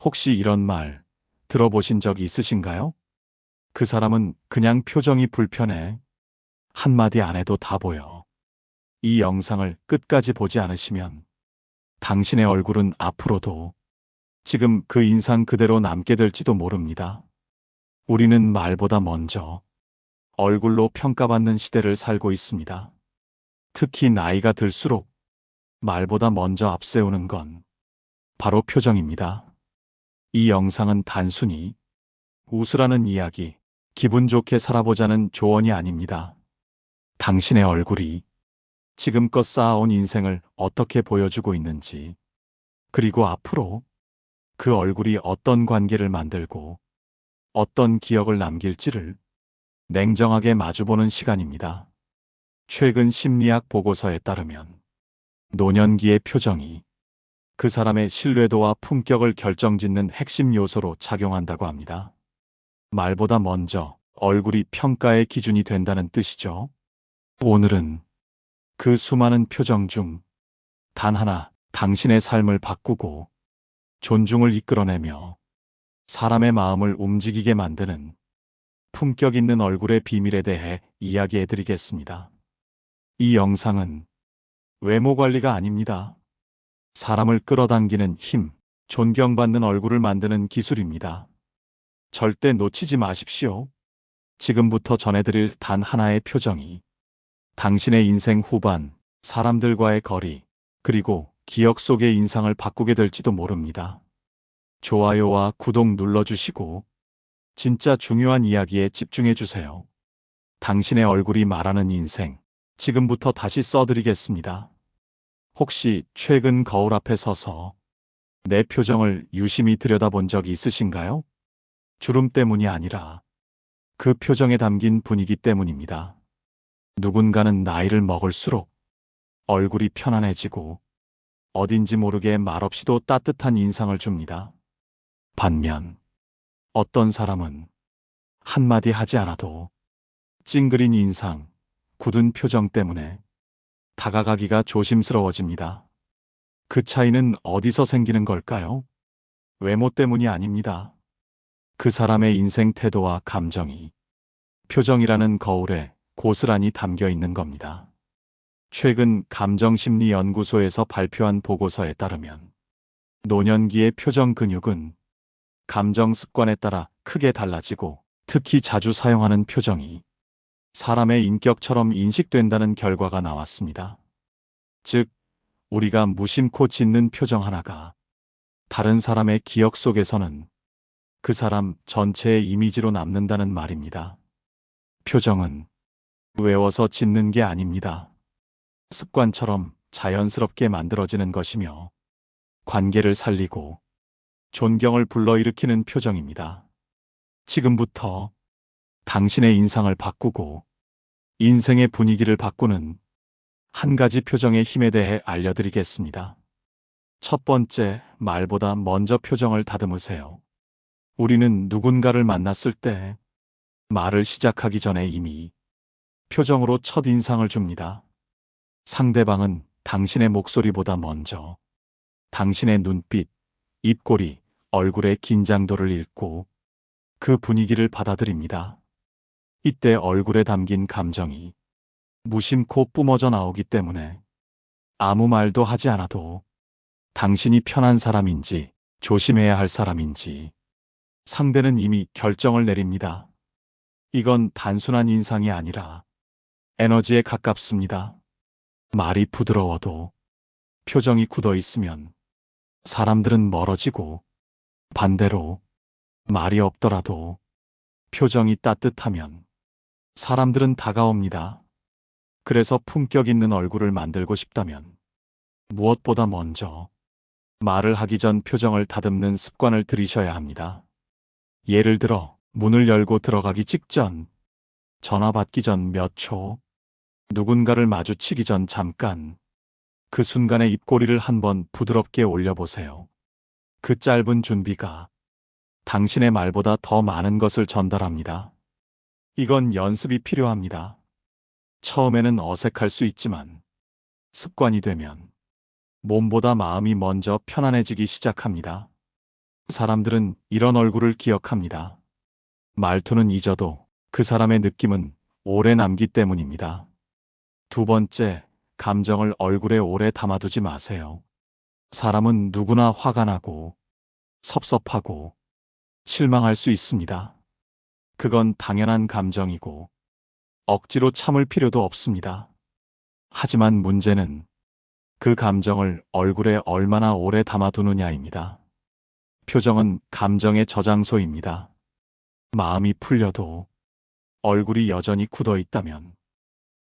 혹시 이런 말 들어보신 적 있으신가요? 그 사람은 그냥 표정이 불편해. 한마디 안 해도 다 보여. 이 영상을 끝까지 보지 않으시면 당신의 얼굴은 앞으로도 지금 그 인상 그대로 남게 될지도 모릅니다. 우리는 말보다 먼저 얼굴로 평가받는 시대를 살고 있습니다. 특히 나이가 들수록 말보다 먼저 앞세우는 건 바로 표정입니다. 이 영상은 단순히 웃으라는 이야기, 기분 좋게 살아보자는 조언이 아닙니다. 당신의 얼굴이 지금껏 쌓아온 인생을 어떻게 보여주고 있는지, 그리고 앞으로 그 얼굴이 어떤 관계를 만들고 어떤 기억을 남길지를 냉정하게 마주보는 시간입니다. 최근 심리학 보고서에 따르면 노년기의 표정이 그 사람의 신뢰도와 품격을 결정짓는 핵심 요소로 작용한다고 합니다. 말보다 먼저 얼굴이 평가의 기준이 된다는 뜻이죠. 오늘은 그 수많은 표정 중 단 하나 당신의 삶을 바꾸고 존중을 이끌어내며 사람의 마음을 움직이게 만드는 품격 있는 얼굴의 비밀에 대해 이야기해 드리겠습니다. 이 영상은 외모 관리가 아닙니다. 사람을 끌어당기는 힘, 존경받는 얼굴을 만드는 기술입니다. 절대 놓치지 마십시오. 지금부터 전해드릴 단 하나의 표정이 당신의 인생 후반, 사람들과의 거리, 그리고 기억 속의 인상을 바꾸게 될지도 모릅니다. 좋아요와 구독 눌러주시고 진짜 중요한 이야기에 집중해주세요. 당신의 얼굴이 말하는 인생, 지금부터 다시 써드리겠습니다. 혹시 최근 거울 앞에 서서 내 표정을 유심히 들여다본 적 있으신가요? 주름 때문이 아니라 그 표정에 담긴 분위기 때문입니다. 누군가는 나이를 먹을수록 얼굴이 편안해지고 어딘지 모르게 말없이도 따뜻한 인상을 줍니다. 반면 어떤 사람은 한마디 하지 않아도 찡그린 인상, 굳은 표정 때문에 다가가기가 조심스러워집니다. 그 차이는 어디서 생기는 걸까요? 외모 때문이 아닙니다. 그 사람의 인생 태도와 감정이 표정이라는 거울에 고스란히 담겨 있는 겁니다. 최근 감정심리연구소에서 발표한 보고서에 따르면 노년기의 표정 근육은 감정 습관에 따라 크게 달라지고 특히 자주 사용하는 표정이 사람의 인격처럼 인식된다는 결과가 나왔습니다. 즉, 우리가 무심코 짓는 표정 하나가 다른 사람의 기억 속에서는 그 사람 전체의 이미지로 남는다는 말입니다. 표정은 외워서 짓는 게 아닙니다. 습관처럼 자연스럽게 만들어지는 것이며 관계를 살리고 존경을 불러일으키는 표정입니다. 지금부터 당신의 인상을 바꾸고 인생의 분위기를 바꾸는 한 가지 표정의 힘에 대해 알려드리겠습니다. 첫 번째, 말보다 먼저 표정을 다듬으세요. 우리는 누군가를 만났을 때 말을 시작하기 전에 이미 표정으로 첫 인상을 줍니다. 상대방은 당신의 목소리보다 먼저 당신의 눈빛, 입꼬리, 얼굴의 긴장도를 읽고 그 분위기를 받아들입니다. 이때 얼굴에 담긴 감정이 무심코 뿜어져 나오기 때문에 아무 말도 하지 않아도 당신이 편한 사람인지 조심해야 할 사람인지 상대는 이미 결정을 내립니다. 이건 단순한 인상이 아니라 에너지에 가깝습니다. 말이 부드러워도 표정이 굳어 있으면 사람들은 멀어지고 반대로 말이 없더라도 표정이 따뜻하면 사람들은 다가옵니다. 그래서 품격 있는 얼굴을 만들고 싶다면 무엇보다 먼저 말을 하기 전 표정을 다듬는 습관을 들이셔야 합니다. 예를 들어 문을 열고 들어가기 직전, 전화 받기 전 몇 초, 누군가를 마주치기 전 잠깐, 그 순간의 입꼬리를 한번 부드럽게 올려보세요. 그 짧은 준비가 당신의 말보다 더 많은 것을 전달합니다. 이건 연습이 필요합니다. 처음에는 어색할 수 있지만 습관이 되면 몸보다 마음이 먼저 편안해지기 시작합니다. 사람들은 이런 얼굴을 기억합니다. 말투는 잊어도 그 사람의 느낌은 오래 남기 때문입니다. 두 번째, 감정을 얼굴에 오래 담아두지 마세요. 사람은 누구나 화가 나고 섭섭하고 실망할 수 있습니다. 그건 당연한 감정이고 억지로 참을 필요도 없습니다. 하지만 문제는 그 감정을 얼굴에 얼마나 오래 담아두느냐입니다. 표정은 감정의 저장소입니다. 마음이 풀려도 얼굴이 여전히 굳어 있다면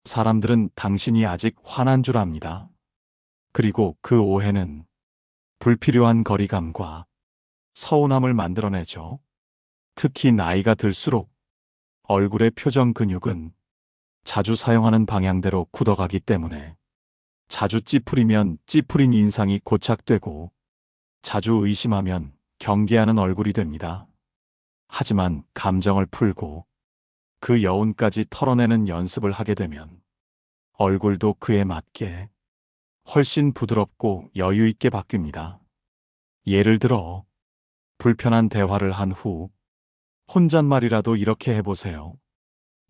사람들은 당신이 아직 화난 줄 압니다. 그리고 그 오해는 불필요한 거리감과 서운함을 만들어내죠. 특히 나이가 들수록 얼굴의 표정 근육은 자주 사용하는 방향대로 굳어가기 때문에 자주 찌푸리면 찌푸린 인상이 고착되고 자주 의심하면 경계하는 얼굴이 됩니다. 하지만 감정을 풀고 그 여운까지 털어내는 연습을 하게 되면 얼굴도 그에 맞게 훨씬 부드럽고 여유 있게 바뀝니다. 예를 들어 불편한 대화를 한 후 혼잣말이라도 이렇게 해보세요.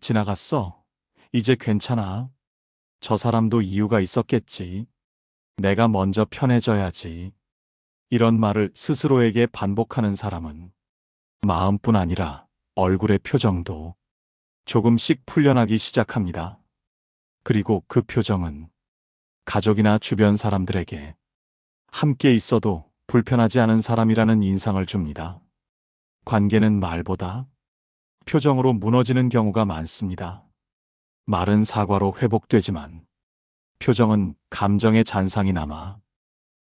지나갔어. 이제 괜찮아. 저 사람도 이유가 있었겠지. 내가 먼저 편해져야지. 이런 말을 스스로에게 반복하는 사람은 마음뿐 아니라 얼굴의 표정도 조금씩 풀려나기 시작합니다. 그리고 그 표정은 가족이나 주변 사람들에게 함께 있어도 불편하지 않은 사람이라는 인상을 줍니다. 관계는 말보다 표정으로 무너지는 경우가 많습니다. 말은 사과로 회복되지만 표정은 감정의 잔상이 남아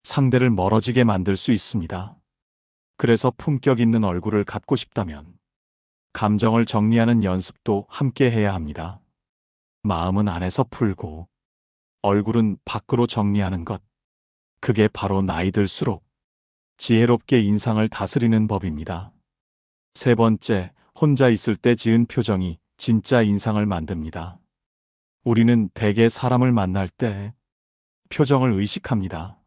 상대를 멀어지게 만들 수 있습니다. 그래서 품격 있는 얼굴을 갖고 싶다면 감정을 정리하는 연습도 함께 해야 합니다. 마음은 안에서 풀고 얼굴은 밖으로 정리하는 것. 그게 바로 나이 들수록 지혜롭게 인상을 다스리는 법입니다. 세 번째, 혼자 있을 때 지은 표정이 진짜 인상을 만듭니다. 우리는 대개 사람을 만날 때 표정을 의식합니다.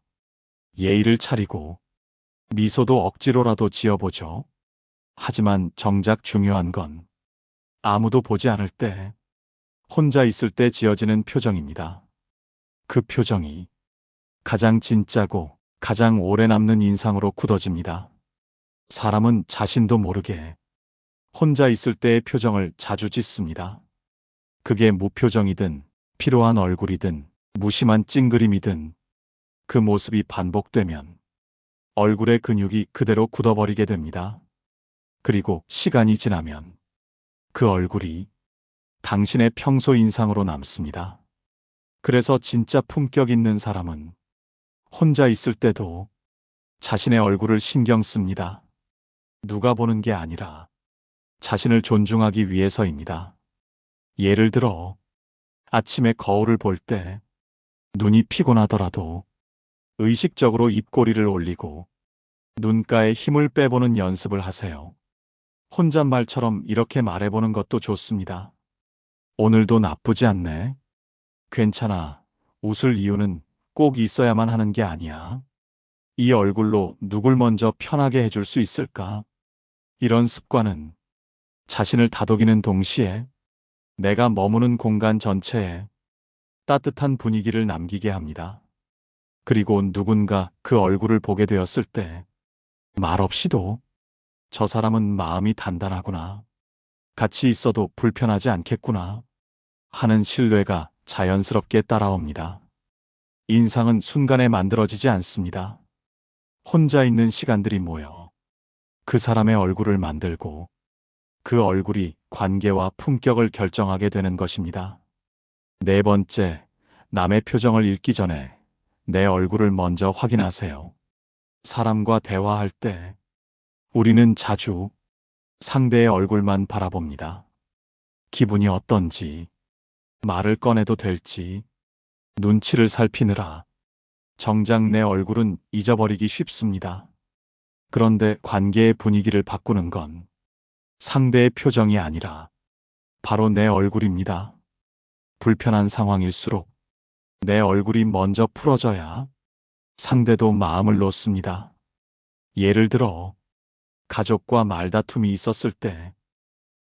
예의를 차리고 미소도 억지로라도 지어보죠. 하지만 정작 중요한 건 아무도 보지 않을 때 혼자 있을 때 지어지는 표정입니다. 그 표정이 가장 진짜고 가장 오래 남는 인상으로 굳어집니다. 사람은 자신도 모르게 혼자 있을 때의 표정을 자주 짓습니다. 그게 무표정이든 피로한 얼굴이든 무심한 찡그림이든 그 모습이 반복되면 얼굴의 근육이 그대로 굳어버리게 됩니다. 그리고 시간이 지나면 그 얼굴이 당신의 평소 인상으로 남습니다. 그래서 진짜 품격 있는 사람은 혼자 있을 때도 자신의 얼굴을 신경 씁니다. 누가 보는 게 아니라 자신을 존중하기 위해서입니다. 예를 들어 아침에 거울을 볼 때 눈이 피곤하더라도 의식적으로 입꼬리를 올리고 눈가에 힘을 빼보는 연습을 하세요. 혼잣말처럼 이렇게 말해보는 것도 좋습니다. 오늘도 나쁘지 않네. 괜찮아. 웃을 이유는 꼭 있어야만 하는 게 아니야. 이 얼굴로 누굴 먼저 편하게 해줄 수 있을까? 이런 습관은 자신을 다독이는 동시에 내가 머무는 공간 전체에 따뜻한 분위기를 남기게 합니다. 그리고 누군가 그 얼굴을 보게 되었을 때 말없이도 저 사람은 마음이 단단하구나. 같이 있어도 불편하지 않겠구나. 하는 신뢰가 자연스럽게 따라옵니다. 인상은 순간에 만들어지지 않습니다. 혼자 있는 시간들이 모여 그 사람의 얼굴을 만들고 그 얼굴이 관계와 품격을 결정하게 되는 것입니다. 네 번째, 남의 표정을 읽기 전에 내 얼굴을 먼저 확인하세요. 사람과 대화할 때 우리는 자주 상대의 얼굴만 바라봅니다. 기분이 어떤지, 말을 꺼내도 될지, 눈치를 살피느라 정작 내 얼굴은 잊어버리기 쉽습니다. 그런데 관계의 분위기를 바꾸는 건 상대의 표정이 아니라 바로 내 얼굴입니다. 불편한 상황일수록 내 얼굴이 먼저 풀어져야 상대도 마음을 놓습니다. 예를 들어 가족과 말다툼이 있었을 때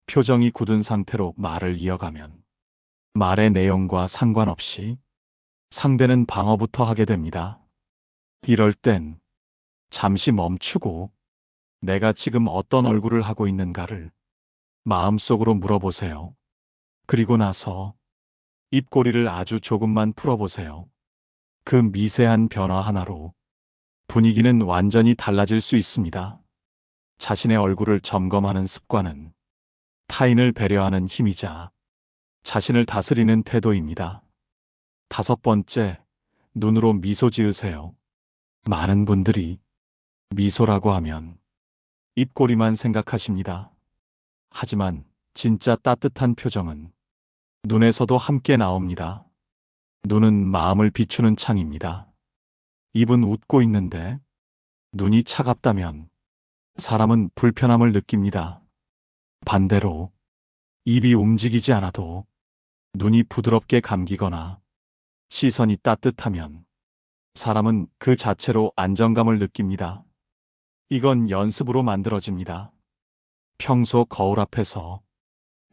표정이 굳은 상태로 말을 이어가면 말의 내용과 상관없이 상대는 방어부터 하게 됩니다. 이럴 땐 잠시 멈추고 내가 지금 어떤 얼굴을 하고 있는가를 마음속으로 물어보세요. 그리고 나서 입꼬리를 아주 조금만 풀어보세요. 그 미세한 변화 하나로 분위기는 완전히 달라질 수 있습니다. 자신의 얼굴을 점검하는 습관은 타인을 배려하는 힘이자 자신을 다스리는 태도입니다. 5번째, 눈으로 미소 지으세요. 많은 분들이 미소라고 하면 입꼬리만 생각하십니다. 하지만 진짜 따뜻한 표정은 눈에서도 함께 나옵니다. 눈은 마음을 비추는 창입니다. 입은 웃고 있는데 눈이 차갑다면 사람은 불편함을 느낍니다. 반대로 입이 움직이지 않아도 눈이 부드럽게 감기거나 시선이 따뜻하면 사람은 그 자체로 안정감을 느낍니다. 이건 연습으로 만들어집니다. 평소 거울 앞에서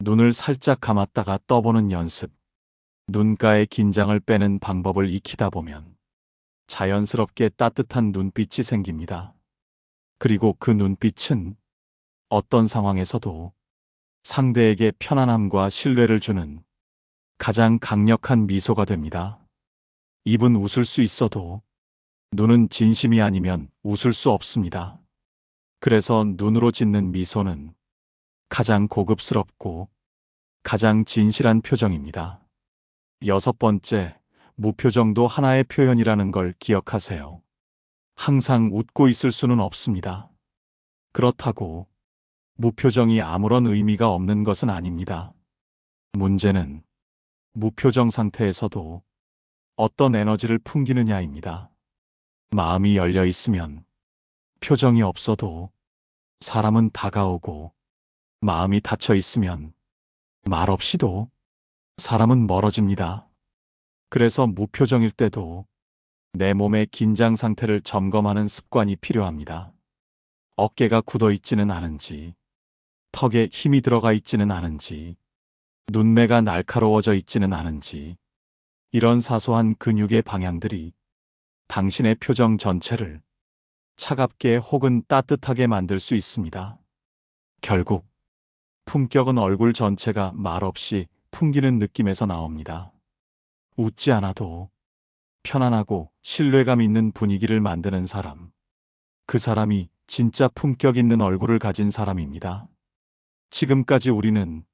눈을 살짝 감았다가 떠보는 연습, 눈가의 긴장을 빼는 방법을 익히다 보면 자연스럽게 따뜻한 눈빛이 생깁니다. 그리고 그 눈빛은 어떤 상황에서도 상대에게 편안함과 신뢰를 주는 가장 강력한 미소가 됩니다. 입은 웃을 수 있어도 눈은 진심이 아니면 웃을 수 없습니다. 그래서 눈으로 짓는 미소는 가장 고급스럽고 가장 진실한 표정입니다. 6번째, 무표정도 하나의 표현이라는 걸 기억하세요. 항상 웃고 있을 수는 없습니다. 그렇다고 무표정이 아무런 의미가 없는 것은 아닙니다. 문제는 무표정 상태에서도 어떤 에너지를 풍기느냐입니다. 마음이 열려 있으면 표정이 없어도 사람은 다가오고, 마음이 닫혀 있으면 말 없이도 사람은 멀어집니다. 그래서 무표정일 때도 내 몸의 긴장 상태를 점검하는 습관이 필요합니다. 어깨가 굳어 있지는 않은지, 턱에 힘이 들어가 있지는 않은지, 눈매가 날카로워져 있지는 않은지, 이런 사소한 근육의 방향들이 당신의 표정 전체를 차갑게 혹은 따뜻하게 만들 수 있습니다. 결국 품격은 얼굴 전체가 말없이 풍기는 느낌에서 나옵니다. 웃지 않아도 편안하고 신뢰감 있는 분위기를 만드는 사람, 그 사람이 진짜 품격 있는 얼굴을 가진 사람입니다. 지금까지 우리는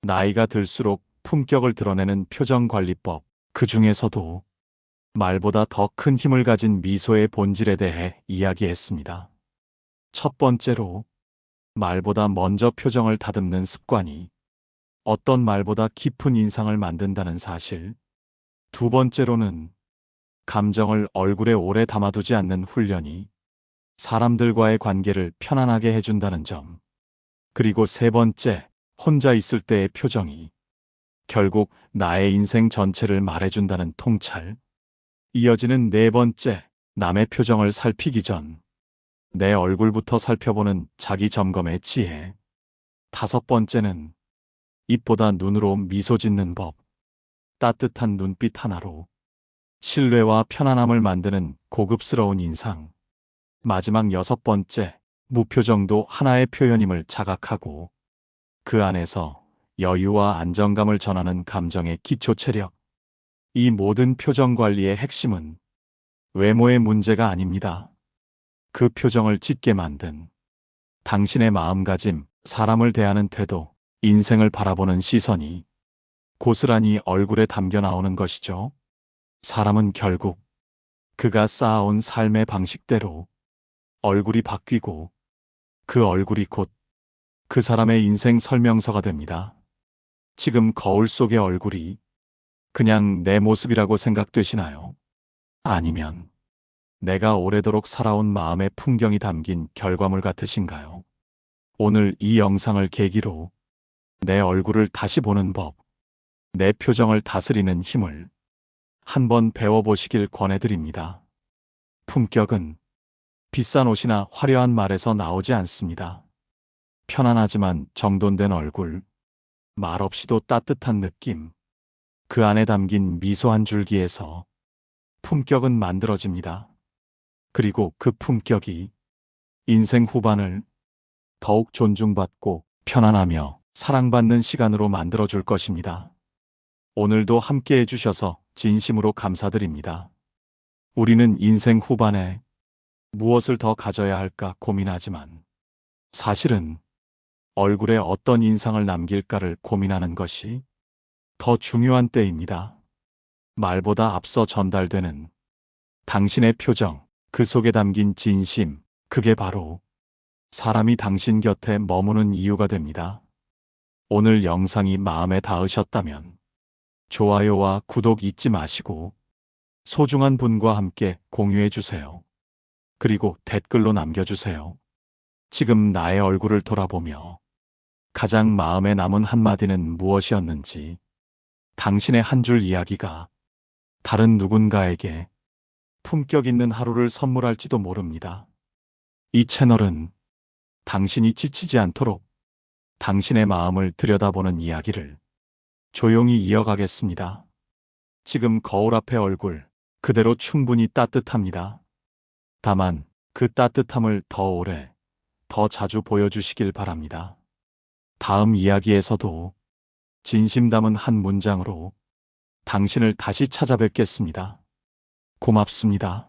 나이가 들수록 품격을 드러내는 표정관리법, 그 중에서도 말보다 더 큰 힘을 가진 미소의 본질에 대해 이야기했습니다. 첫 번째로, 말보다 먼저 표정을 다듬는 습관이 어떤 말보다 깊은 인상을 만든다는 사실. 두 번째로는, 감정을 얼굴에 오래 담아두지 않는 훈련이 사람들과의 관계를 편안하게 해준다는 점. 그리고 세 번째, 혼자 있을 때의 표정이 결국 나의 인생 전체를 말해준다는 통찰. 이어지는 네 번째, 남의 표정을 살피기 전 내 얼굴부터 살펴보는 자기 점검의 지혜. 5번째는, 입보다 눈으로 미소 짓는 법. 따뜻한 눈빛 하나로 신뢰와 편안함을 만드는 고급스러운 인상. 마지막 6번째, 무표정도 하나의 표현임을 자각하고 그 안에서 여유와 안정감을 전하는 감정의 기초 체력. 이 모든 표정 관리의 핵심은 외모의 문제가 아닙니다. 그 표정을 짓게 만든 당신의 마음가짐, 사람을 대하는 태도, 인생을 바라보는 시선이 고스란히 얼굴에 담겨 나오는 것이죠. 사람은 결국 그가 쌓아온 삶의 방식대로 얼굴이 바뀌고 그 얼굴이 곧 그 사람의 인생 설명서가 됩니다. 지금 거울 속의 얼굴이 그냥 내 모습이라고 생각되시나요? 아니면 내가 오래도록 살아온 마음의 풍경이 담긴 결과물 같으신가요? 오늘 이 영상을 계기로 내 얼굴을 다시 보는 법, 내 표정을 다스리는 힘을 한번 배워보시길 권해드립니다. 품격은 비싼 옷이나 화려한 말에서 나오지 않습니다. 편안하지만 정돈된 얼굴, 말없이도 따뜻한 느낌, 그 안에 담긴 미소 한 줄기에서 품격은 만들어집니다. 그리고 그 품격이 인생 후반을 더욱 존중받고 편안하며 사랑받는 시간으로 만들어줄 것입니다. 오늘도 함께 해주셔서 진심으로 감사드립니다. 우리는 인생 후반에 무엇을 더 가져야 할까 고민하지만 사실은 얼굴에 어떤 인상을 남길까를 고민하는 것이 더 중요한 때입니다. 말보다 앞서 전달되는 당신의 표정, 그 속에 담긴 진심, 그게 바로 사람이 당신 곁에 머무는 이유가 됩니다. 오늘 영상이 마음에 닿으셨다면 좋아요와 구독 잊지 마시고 소중한 분과 함께 공유해 주세요. 그리고 댓글로 남겨주세요. 지금 나의 얼굴을 돌아보며 가장 마음에 남은 한마디는 무엇이었는지, 당신의 한 줄 이야기가 다른 누군가에게 품격 있는 하루를 선물할지도 모릅니다. 이 채널은 당신이 지치지 않도록 당신의 마음을 들여다보는 이야기를 조용히 이어가겠습니다. 지금 거울 앞의 얼굴 그대로 충분히 따뜻합니다. 다만 그 따뜻함을 더 오래, 더 자주 보여주시길 바랍니다. 다음 이야기에서도 진심 담은 한 문장으로 당신을 다시 찾아뵙겠습니다. 고맙습니다.